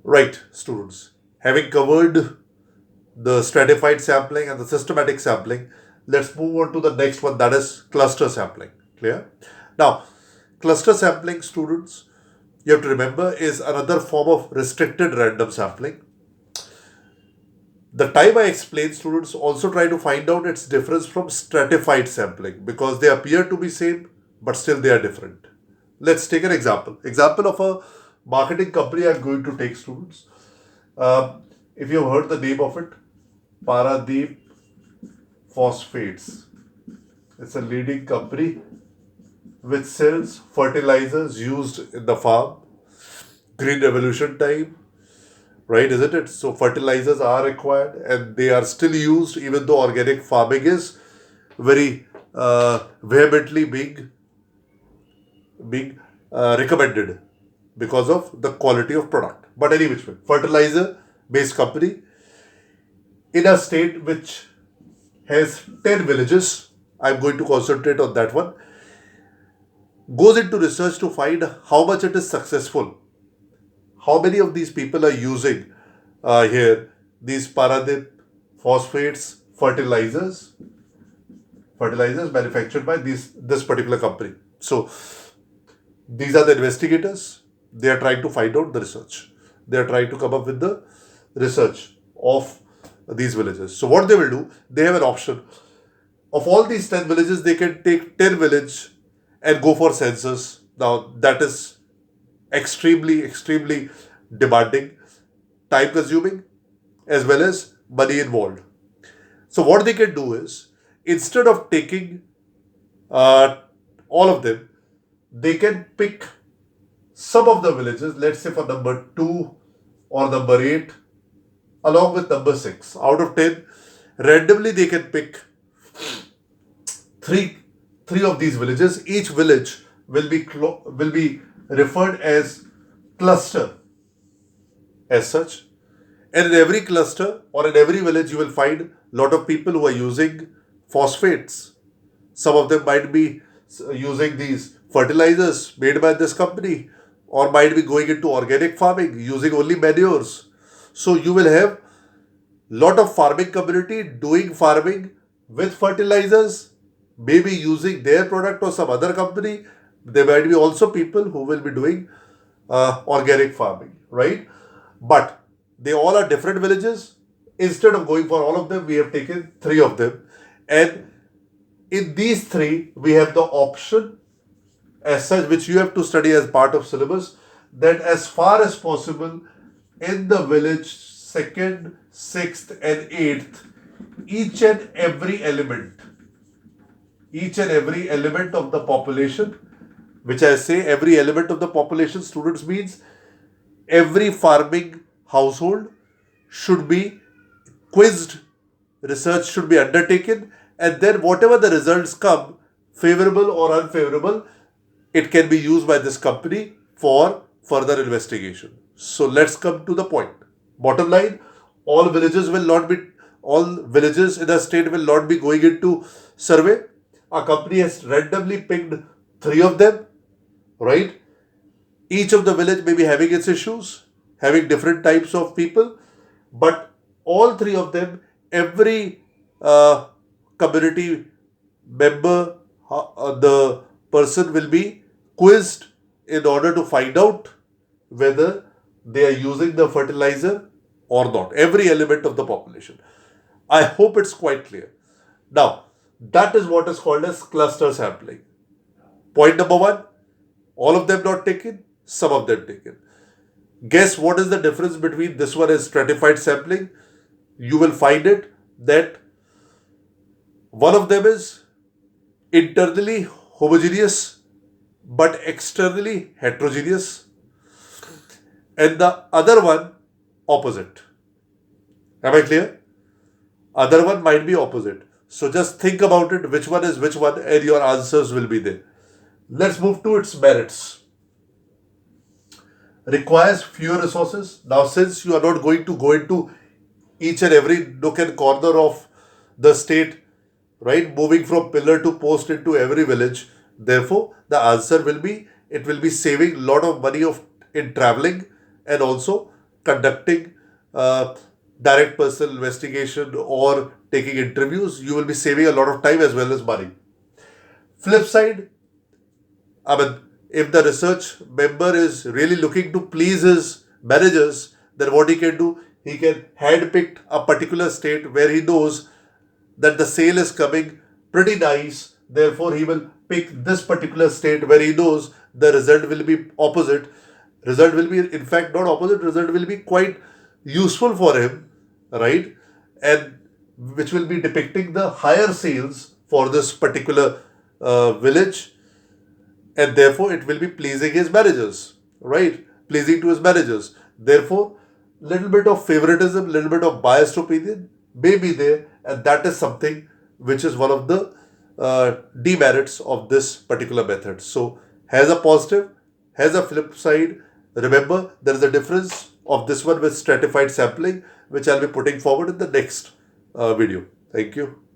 Right, students. Having covered the stratified sampling and the systematic sampling, let's move on to the next one, that is cluster sampling. Clear? Now, cluster sampling, students, you have to remember, is another form of restricted random sampling. The time I explain, students also try to find out its difference from stratified sampling because they appear to be same, but still they are different. Let's take an example. Example of a marketing company I'm going to take, students. If you've heard the name of it, Paradeep Phosphates. It's a leading company which sells fertilizers used in the farm. Green revolution time, right? Isn't it? So fertilizers are required and they are still used even though organic farming is very vehemently being recommended because of the quality of product. But any which way, fertilizer based company in a state which has 10 villages, I'm going to concentrate on that one, goes into research to find how much it is successful. How many of these people are using here these Paradip phosphates fertilizers manufactured by this particular company. So these are the investigators. They are trying to find out the research. They are trying to come up with the research of these villages. So what they will do, they have an option. Of all these 10 villages, they can take 10 village and go for census. Now that is extremely demanding, time consuming, as well as money involved. So what they can do is, instead of taking uh, all of them, they can pick some of the villages, let's say for number 2 or number 8, along with number 6. Out of 10, randomly they can pick three three of these villages. Each village will be referred as cluster as such. And in every cluster or in every village, you will find lot of people who are using phosphates. Some of them might be using these fertilizers made by this company, or might be going into organic farming using only manures. So you will have lot of farming community doing farming with fertilizers, maybe using their product or some other company. There might be also people who will be doing organic farming, right? But they all are different villages. Instead of going for all of them, we have taken three of them. And in these three, we have the option as such, which you have to study as part of syllabus, that as far as possible in the village second, sixth, and eighth, each and every element, each and every element of the population, which I say every element of the population, students, means every farming household should be quizzed, research should be undertaken, and then whatever the results come, favorable or unfavorable, it can be used by this company for further investigation. So let's come to the point. Bottom line, all villages will not be, all villages in a state will not be going into survey. A company has randomly picked three of them, right? Each of the village may be having its issues, having different types of people, but all three of them, every community member, the person will be quizzed in order to find out whether they are using the fertilizer or not. Every element of the population. I hope it's quite clear. Now, that is what is called as cluster sampling. Point number one, all of them not taken, some of them taken. Guess what is the difference between this one and stratified sampling? You will find it that one of them is internally homogeneous but externally heterogeneous, and the other one opposite. Am I clear? Other one might be opposite. So just think about it, which one is which one, and your answers will be there. Let's move to its merits. Requires fewer resources. Now, since you are not going to go into each and every nook and corner of the state, right, moving from pillar to post into every village, therefore, the answer will be, it will be saving a lot of money of in traveling and also conducting direct personal investigation or taking interviews, you will be saving a lot of time as well as money. Flip side, I mean, if the research member is really looking to please his managers, then what he can do, he can handpick a particular state where he knows that the sale is coming pretty nice. Therefore, he will pick this particular state where he knows the result will be opposite. Result will be, in fact, not opposite, result will be quite useful for him, right? And which will be depicting the higher sales for this particular village, and therefore it will be pleasing his managers, right? Pleasing to his managers. Therefore, little bit of favoritism, little bit of biased opinion may be there, and that is something which is one of the demerits of this particular method. So, has a positive, has a flip side. Remember, there is a difference of this one with stratified sampling, which I'll be putting forward in the next video. Thank you.